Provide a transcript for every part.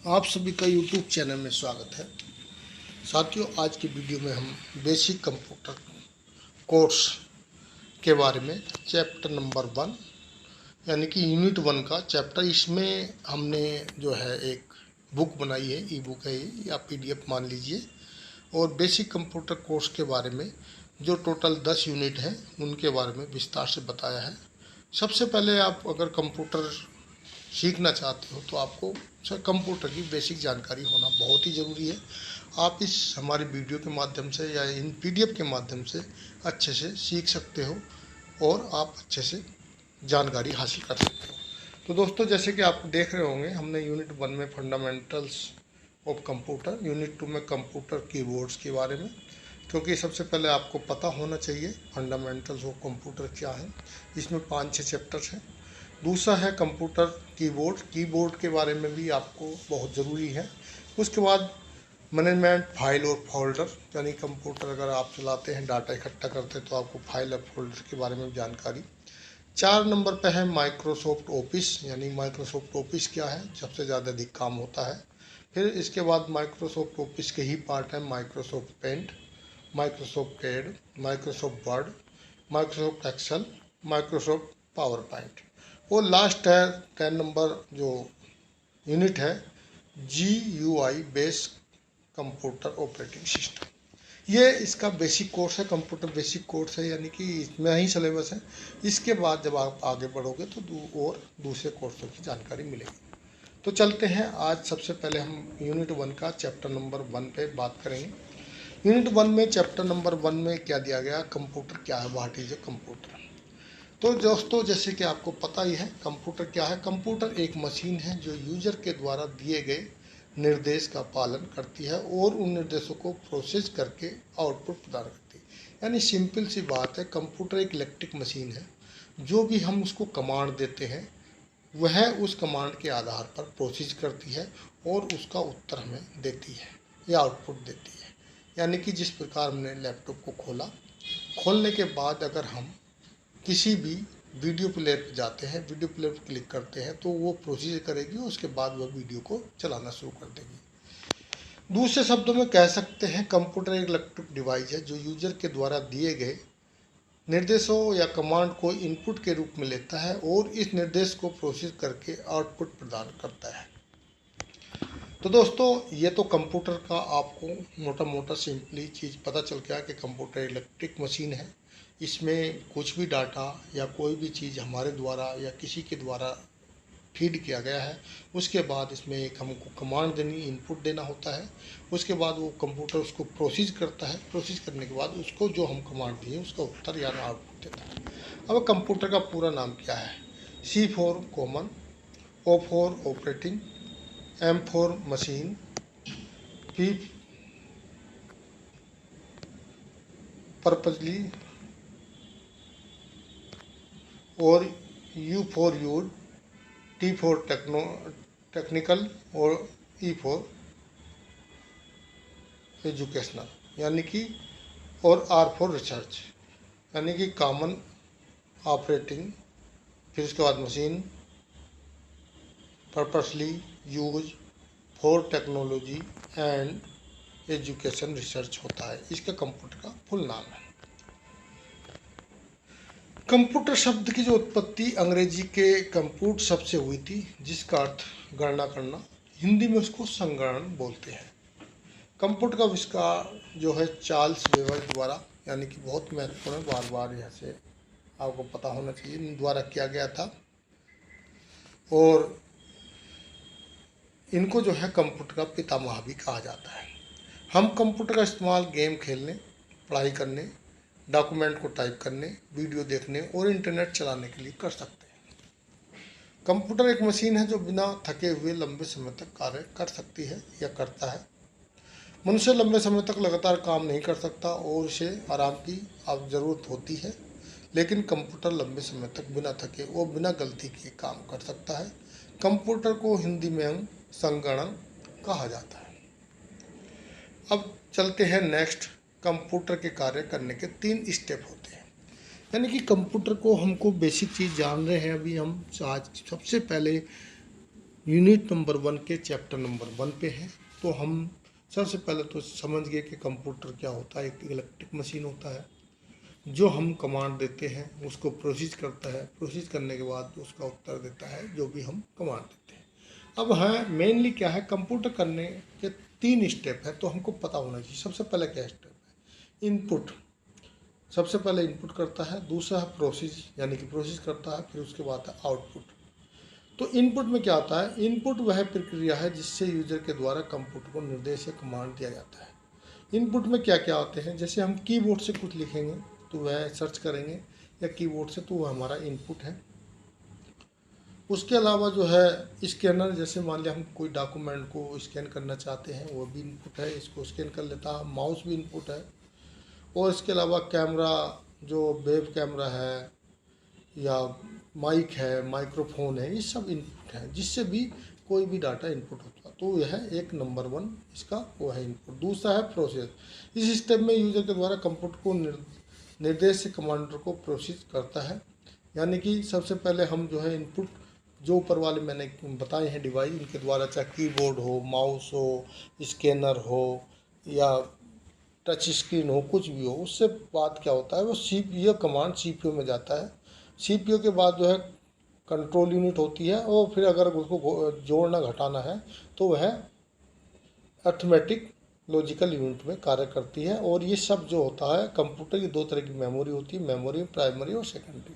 आप सभी का YouTube चैनल में स्वागत है। साथियों, आज की वीडियो में हम बेसिक कंप्यूटर कोर्स के बारे में चैप्टर नंबर 1 यानी कि यूनिट 1 का चैप्टर, इसमें हमने जो है एक बुक बनाई है, ई बुक है ये, या PDF मान लीजिए। और बेसिक कंप्यूटर कोर्स के बारे में जो टोटल 10 यूनिट हैं उनके बारे में विस्तार से बताया है। सबसे पहले आप अगर कंप्यूटर सीखना चाहते हो तो आपको कंप्यूटर की बेसिक जानकारी होना बहुत ही ज़रूरी है। आप इस हमारी वीडियो के माध्यम से या इन PDF के माध्यम से अच्छे से सीख सकते हो और आप अच्छे से जानकारी हासिल कर सकते हो। तो दोस्तों, जैसे कि आप देख रहे होंगे, हमने यूनिट 1 में फंडामेंटल्स ऑफ कंप्यूटर, यूनिट 2 में कंप्यूटर कीबोर्ड्स के बारे में, क्योंकि सबसे पहले आपको पता होना चाहिए फंडामेंटल्स ऑफ कंप्यूटर क्या है। इसमें 5-6 चैप्टर्स हैं। दूसरा है कंप्यूटर कीबोर्ड के बारे में भी आपको बहुत ज़रूरी है। उसके बाद मैनेजमेंट फाइल और फोल्डर, यानी कंप्यूटर अगर आप चलाते हैं, डाटा इकट्ठा करते हैं, तो आपको फाइल और फोल्डर के बारे में जानकारी। 4 नंबर पे है माइक्रोसॉफ्ट ऑफिस, यानी माइक्रोसॉफ्ट ऑफिस क्या है, सबसे ज़्यादा अधिक काम होता है। फिर इसके बाद माइक्रोसॉफ्ट ऑफिस के ही पार्ट है माइक्रोसॉफ्ट पेंट, माइक्रोसॉफ्ट एड, Microsoft Word, Microsoft Excel, Microsoft Power Point. और लास्ट है 10 नंबर जो यूनिट है, GUI base computer operating system. ये इसका बेसिक कोर्स है, कंप्यूटर बेसिक कोर्स है, यानी कि इसमें ही सिलेबस है। इसके बाद जब आप आगे बढ़ोगे तो और दूसरे कोर्सों की जानकारी मिलेगी। तो चलते हैं, आज सबसे पहले हम यूनिट 1 का चैप्टर नंबर 1 पे बात करेंगे। यूनिट 1 में चैप्टर नंबर 1 में क्या दिया गया, कंप्यूटर क्या है, व्हाट इज ए कंप्यूटर। तो दोस्तों, जैसे कि आपको पता ही है कंप्यूटर क्या है। कंप्यूटर एक मशीन है जो यूजर के द्वारा दिए गए निर्देश का पालन करती है और उन निर्देशों को प्रोसेस करके आउटपुट प्रदान करती है। यानी सिंपल सी बात है, कंप्यूटर एक इलेक्ट्रिक मशीन है। जो भी हम उसको कमांड देते हैं वह उस कमांड के आधार पर प्रोसेस करती है और उसका उत्तर हमें देती है या आउटपुट देती है। यानी कि जिस प्रकार हमने लैपटॉप को खोलने के बाद अगर हम किसी भी वीडियो प्लेयर पर जाते हैं, वीडियो प्लेयर पर क्लिक करते हैं, तो वो प्रोसीजर करेगी, उसके बाद वह वीडियो को चलाना शुरू कर देगी। दूसरे शब्दों में कह सकते हैं, कंप्यूटर एक इलेक्ट्रिक डिवाइस है जो यूजर के द्वारा दिए गए निर्देशों या कमांड को इनपुट के रूप में लेता है और इस निर्देश को प्रोसेस करके आउटपुट प्रदान करता है। तो दोस्तों, ये तो कंप्यूटर का आपको मोटा मोटा सिंपली चीज़ पता चल गया कि कंप्यूटर इलेक्ट्रिक मशीन है। इसमें कुछ भी डाटा या कोई भी चीज़ हमारे द्वारा या किसी के द्वारा फीड किया गया है, उसके बाद इसमें एक हमको कमांड देनी, इनपुट देना होता है। उसके बाद वो कंप्यूटर उसको प्रोसेस करता है। प्रोसेस करने के बाद उसको जो हम कमांड दिए उसका उत्तर या आउटपुट देता है। अब कंप्यूटर का पूरा नाम क्या है? C for common, O for operating, M for machine, P purposely और U for use, T for technical और E फॉर एजुकेशनल, यानी कि, और R फॉर रिसर्च, यानी कि कॉमन, ऑपरेटिंग, फिर उसके बाद machine, purposely, use, for technology and education research होता है। इसका कंप्यूटर का फुल नाम है। कंप्यूटर शब्द की जो उत्पत्ति अंग्रेजी के कंप्यूट शब्द से हुई थी, जिसका अर्थ गणना करना। हिंदी में उसको संगणन बोलते हैं। कंप्यूटर का आविष्कार जो है चार्ल्स बेबेज द्वारा, यानी कि बहुत महत्वपूर्ण है, बार बार यहाँ से आपको पता होना चाहिए, द्वारा किया गया था। और इनको जो है कंप्यूटर का पितामह भी कहा जाता है। हम कंप्यूटर का इस्तेमाल गेम खेलने, पढ़ाई करने, डॉक्यूमेंट को टाइप करने, वीडियो देखने और इंटरनेट चलाने के लिए कर सकते हैं। कंप्यूटर एक मशीन है जो बिना थके हुए लंबे समय तक कार्य कर सकती है या करता है। मनुष्य लंबे समय तक लगातार काम नहीं कर सकता और उसे आराम की अब ज़रूरत होती है, लेकिन कंप्यूटर लंबे समय तक बिना थके और बिना गलती के काम कर सकता है। कंप्यूटर को हिंदी में हम संगणक कहा जाता है। अब चलते हैं नेक्स्ट, कंप्यूटर के कार्य करने के 3 स्टेप होते हैं। यानी कि कंप्यूटर को हमको बेसिक चीज़ जान रहे हैं अभी हम। आज सबसे पहले यूनिट नंबर 1 के चैप्टर नंबर 1 पे हैं। तो हम सबसे पहले तो समझ गए कि कंप्यूटर क्या होता है। एक इलेक्ट्रिक मशीन होता है जो हम कमांड देते हैं, उसको प्रोसेस करता है, प्रोसेस करने के बाद उसका उत्तर देता है जो भी हम कमांड देते हैं। अब है मेनली क्या है, कंप्यूटर करने के 3 स्टेप है, तो हमको पता होना चाहिए। सबसे पहले क्या स्टेप है, इनपुट। सबसे पहले इनपुट करता है, दूसरा है प्रोसेस यानी कि प्रोसेस करता है, फिर उसके बाद है आउटपुट। तो इनपुट में क्या होता है, इनपुट वह प्रक्रिया है जिससे यूजर के द्वारा कंप्यूटर को निर्देश या कमांड दिया जाता है। इनपुट में क्या क्या आते हैं, जैसे हम कीबोर्ड से कुछ लिखेंगे तो वह सर्च करेंगे या कीबोर्ड से, तो वह हमारा इनपुट है। उसके अलावा जो है स्कैनर, जैसे मान लिया हम कोई डॉक्यूमेंट को स्कैन करना चाहते हैं, वो भी इनपुट है, इसको स्कैन कर लेता है। माउस भी इनपुट है। और इसके अलावा कैमरा, जो वेब कैमरा है या माइक है, माइक्रोफोन है, ये सब इनपुट है, जिससे भी कोई भी डाटा इनपुट होता है। तो यह एक नंबर 1 इसका वो है इनपुट। दूसरा है प्रोसेस। इस स्टेप में यूजर के द्वारा कंप्यूटर को निर्देश से कमांडर को प्रोसेस करता है। यानी कि सबसे पहले हम जो है इनपुट, जो ऊपर वाले मैंने बताए हैं डिवाइस, इनके द्वारा चाहे कीबोर्ड हो, माउस हो, स्कैनर हो या टच स्क्रीन हो, कुछ भी हो, उससे बाद क्या होता है, वो सीपीयू कमांड सीपीयू में जाता है। सीपीयू के बाद जो है कंट्रोल यूनिट होती है, और फिर अगर उसको जोड़ना घटाना है तो वह अर्थमेटिक लॉजिकल यूनिट में कार्य करती है। और ये सब जो होता है, कंप्यूटर की 2 तरह की मेमोरी होती है, मेमोरी प्राइमरी और सेकेंडरी।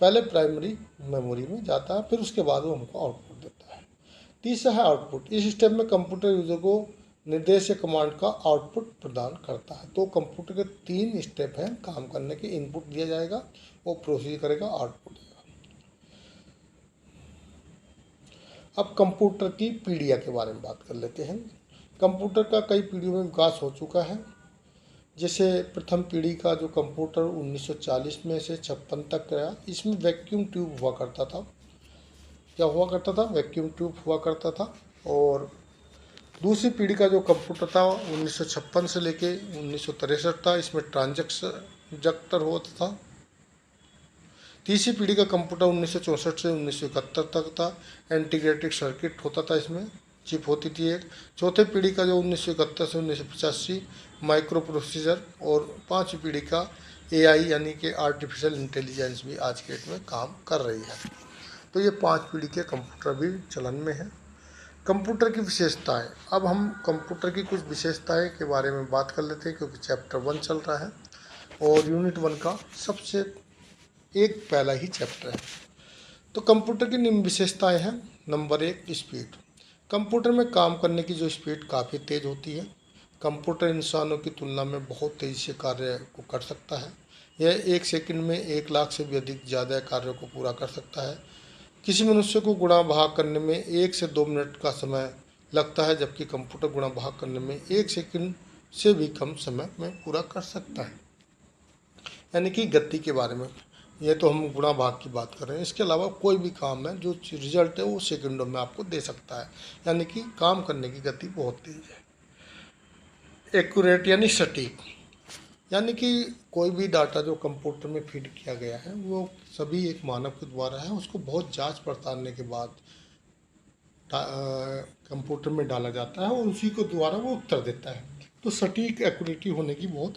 पहले प्राइमरी मेमोरी में जाता है, फिर उसके बाद वो हमको आउटपुट देता है। तीसरा है आउटपुट। इस स्टेप में कंप्यूटर यूजर को निर्देश या कमांड का आउटपुट प्रदान करता है। तो कंप्यूटर के 3 स्टेप हैं काम करने के। इनपुट दिया जाएगा, वो प्रोसेस करेगा, आउटपुट देगा। अब कंप्यूटर की पीढ़ियाँ के बारे में बात कर लेते हैं। कंप्यूटर का कई पीढ़ियों में विकास हो चुका है। जैसे प्रथम पीढ़ी का जो कंप्यूटर 1940 में से 56 तक गया, इसमें वैक्यूम ट्यूब हुआ करता था। क्या हुआ करता था, वैक्यूम ट्यूब हुआ करता था। और दूसरी पीढ़ी का जो कंप्यूटर था 1956 से लेके 1963 था, इसमें ट्रांजक्टर होता था। तीसरी पीढ़ी का कंप्यूटर 1964 से 1971 तक था, इंटीग्रेटेड सर्किट होता था, इसमें चिप होती थी एक। चौथे पीढ़ी का जो 1971 से 1985 माइक्रो प्रोसेसर। और पांचवी पीढ़ी का एआई यानी कि आर्टिफिशियल इंटेलिजेंस भी आज के डेट में काम कर रही है। तो ये 5 पीढ़ी के कंप्यूटर भी चलन में है। कंप्यूटर की विशेषताएं। अब हम कंप्यूटर की कुछ विशेषताएं के बारे में बात कर लेते हैं, क्योंकि चैप्टर 1 चल रहा है और यूनिट 1 का सबसे एक पहला ही चैप्टर है। तो कंप्यूटर की निम्न विशेषताएं हैं। Number 1, speed. कंप्यूटर में काम करने की जो स्पीड काफ़ी तेज़ होती है। कंप्यूटर इंसानों की तुलना में बहुत तेज़ी से कार्य को कर सकता है। यह 1 सेकंड में 1 लाख से भी अधिक ज़्यादा कार्यों को पूरा कर सकता है। किसी मनुष्य को गुणा भाग करने में 1 से 2 मिनट का समय लगता है, जबकि कंप्यूटर गुणा भाग करने में 1 सेकंड से भी कम समय में पूरा कर सकता है। यानी कि गति के बारे में, ये तो हम गुणा भाग की बात कर रहे हैं। इसके अलावा कोई भी काम है जो रिजल्ट है वो सेकंडों में आपको दे सकता है। यानी कि काम करने की गति बहुत तेज है। एक्यूरेट यानी सटीक, यानी कि कोई भी डाटा जो कंप्यूटर में फीड किया गया है वो सभी एक मानव के द्वारा है, उसको बहुत जांच पड़तालने के बाद कंप्यूटर में डाला जाता है और उसी को द्वारा वो उत्तर देता है। तो सटीक एक्यूरेटी होने की बहुत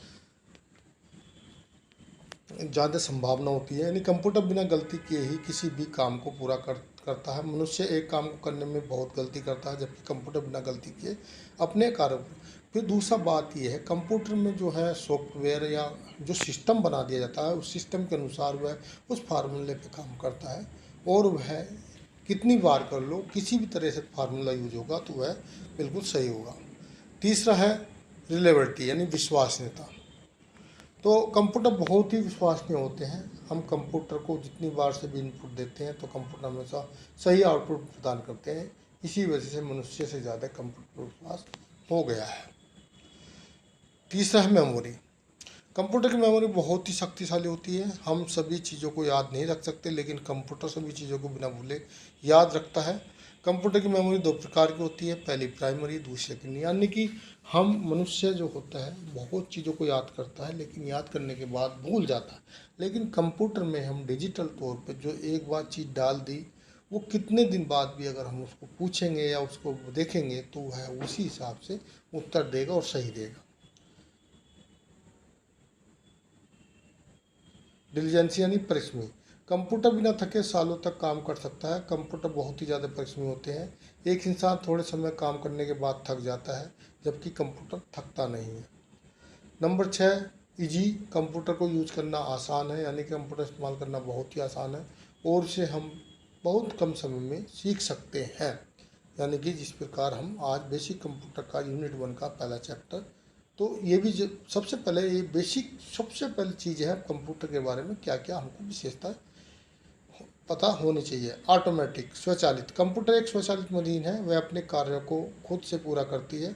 ज़्यादा संभावना होती है। यानी कंप्यूटर बिना गलती किए ही किसी भी काम को पूरा करता है। मनुष्य एक काम को करने में बहुत गलती करता है, जबकि कंप्यूटर बिना गलती किए अपने कार्य को। फिर दूसरा बात यह है, कंप्यूटर में जो है सॉफ्टवेयर या जो सिस्टम बना दिया जाता है, उस सिस्टम के अनुसार वह उस फार्मूले पे काम करता है। और वह कितनी बार कर लो, किसी भी तरह से फार्मूला यूज होगा तो वह बिल्कुल सही होगा। तीसरा है रिलेबिलिटी यानी विश्वसनीयता। तो कंप्यूटर बहुत ही विश्वसनीय होते हैं। हम कंप्यूटर को जितनी बार से भी इनपुट देते हैं तो कंप्यूटर हमेशा सही आउटपुट प्रदान करते हैं। इसी वजह से मनुष्य से ज़्यादा कंप्यूटर पर विश्वास हो गया है। तीसरा है मेमोरी। कंप्यूटर की मेमोरी बहुत ही शक्तिशाली होती है। हम सभी चीज़ों को याद नहीं रख सकते, लेकिन कंप्यूटर सभी चीज़ों को बिना भूले याद रखता है। कंप्यूटर की मेमोरी 2 प्रकार की होती है, पहली प्राइमरी, दूसरी सेकेंडरी। यानी कि हम मनुष्य जो होता है बहुत चीज़ों को याद करता है, लेकिन याद करने के बाद भूल जाता है। लेकिन कंप्यूटर में हम डिजिटल तौर पर जो एक बार चीज़ डाल दी वो कितने दिन बाद भी अगर हम उसको पूछेंगे या उसको देखेंगे तो वह उसी हिसाब से उत्तर देगा और सही देगा। डिलीजेंस यानी परिश्रमी। कंप्यूटर बिना थके सालों तक काम कर सकता है। कंप्यूटर बहुत ही ज़्यादा परिश्रमी होते हैं। एक इंसान थोड़े समय काम करने के बाद थक जाता है, जबकि कंप्यूटर थकता नहीं है। Number 6, easy. कंप्यूटर को यूज करना आसान है, यानी कि कंप्यूटर इस्तेमाल करना बहुत ही आसान है और उसे हम बहुत कम समय में सीख सकते हैं। यानी कि जिस प्रकार हम आज बेसिक कंप्यूटर का यूनिट 1 का पहला चैप्टर, तो ये भी सबसे पहले ये बेसिक सबसे पहली चीज़ है कंप्यूटर के बारे में क्या क्या हमको विशेषता पता होनी चाहिए। ऑटोमेटिक, स्वचालित। कंप्यूटर एक स्वचालित मशीन है, वह अपने कार्यों को खुद से पूरा करती है।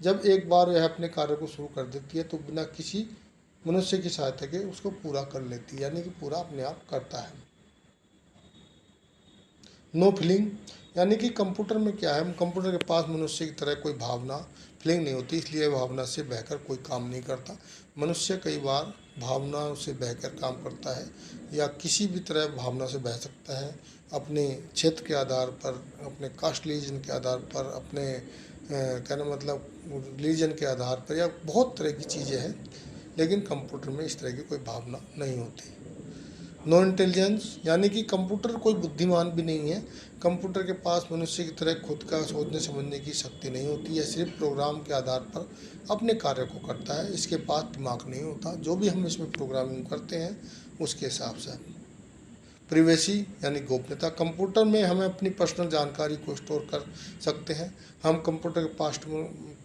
जब एक बार वह अपने कार्य को शुरू कर देती है तो बिना किसी मनुष्य की सहायता के उसको पूरा कर लेती है, यानी कि पूरा अपने आप करता है। नो फीलिंग, यानी कि कंप्यूटर में क्या है, कंप्यूटर के पास मनुष्य की तरह कोई भावना फीलिंग नहीं होती, इसलिए भावना से बहकर कोई काम नहीं करता। मनुष्य कई बार भावनाओं से बहकर काम करता है या किसी भी तरह भावना से बह सकता है, अपने क्षेत्र के आधार पर, अपने कास्ट रिलीजन के आधार पर, अपने कहने मतलब रिलीजन के आधार पर, या बहुत तरह की चीज़ें हैं, लेकिन कंप्यूटर में इस तरह की कोई भावना नहीं होती। नो इंटेलिजेंस, यानी कि कंप्यूटर कोई बुद्धिमान भी नहीं है। कंप्यूटर के पास मनुष्य की तरह खुद का सोचने समझने की शक्ति नहीं होती है, सिर्फ प्रोग्राम के आधार पर अपने कार्य को करता है। इसके पास दिमाग नहीं होता, जो भी हम इसमें प्रोग्रामिंग करते हैं उसके हिसाब से। प्रिवेसी यानी गोपनीयता, कंप्यूटर में हमें अपनी पर्सनल जानकारी को स्टोर कर सकते हैं। हम कंप्यूटर के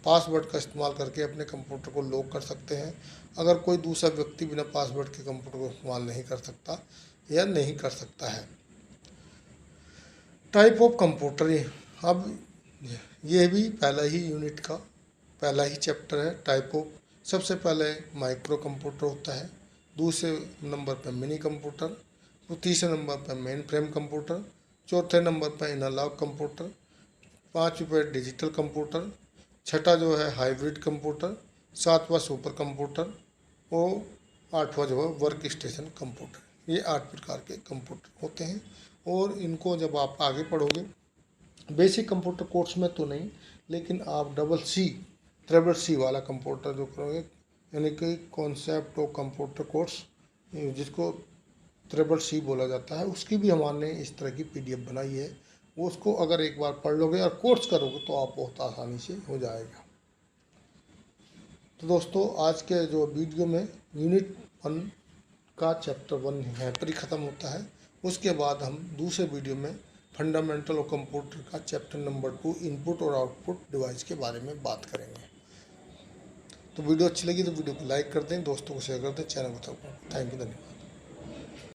पासवर्ड का इस्तेमाल करके अपने कंप्यूटर को लॉक कर सकते हैं। अगर कोई दूसरा व्यक्ति बिना पासवर्ड के कंप्यूटर को इस्तेमाल नहीं कर सकता या नहीं कर सकता है। टाइप ऑफ कंप्यूटर, अब ये भी पहला ही यूनिट का पहला ही चैप्टर है। टाइप ऑफ, सबसे पहले माइक्रो कंप्यूटर होता है, दूसरे नंबर पर मिनी कंप्यूटर, तो तीसरे नंबर पर मेन फ्रेम कंप्यूटर, चौथे नंबर पर एनालॉग कंप्यूटर, पाँचवें पर डिजिटल कंप्यूटर, छठा जो है हाइब्रिड कंप्यूटर, सातवां सुपर कंप्यूटर और आठवां जो है वर्क स्टेशन कंप्यूटर। ये 8 प्रकार के कंप्यूटर होते हैं और इनको जब आप आगे पढ़ोगे बेसिक कंप्यूटर कोर्स में तो नहीं, लेकिन आप ट्रिपल सी वाला कंप्यूटर जो करोगे, यानी कि कॉन्सेप्ट ऑफ कंप्यूटर कोर्स, जिसको ट्रिपल सी बोला जाता है, उसकी भी हमारे इस तरह की PDF बनाई है। वो उसको अगर एक बार पढ़ लोगे और कोर्स करोगे तो आप बहुत आसानी से हो जाएगा। तो दोस्तों आज के जो वीडियो में यूनिट 1 का चैप्टर 1 यहाँ पर ही ख़त्म होता है। उसके बाद हम दूसरे वीडियो में फंडामेंटल ऑफ कंप्यूटर का चैप्टर नंबर 2 इनपुट और आउटपुट डिवाइस के बारे में बात करेंगे। तो वीडियो अच्छी लगी तो वीडियो को लाइक कर दें, दोस्तों को शेयर कर दें, चैनल को सब्सक्राइब। थैंक यू, धन्यवाद।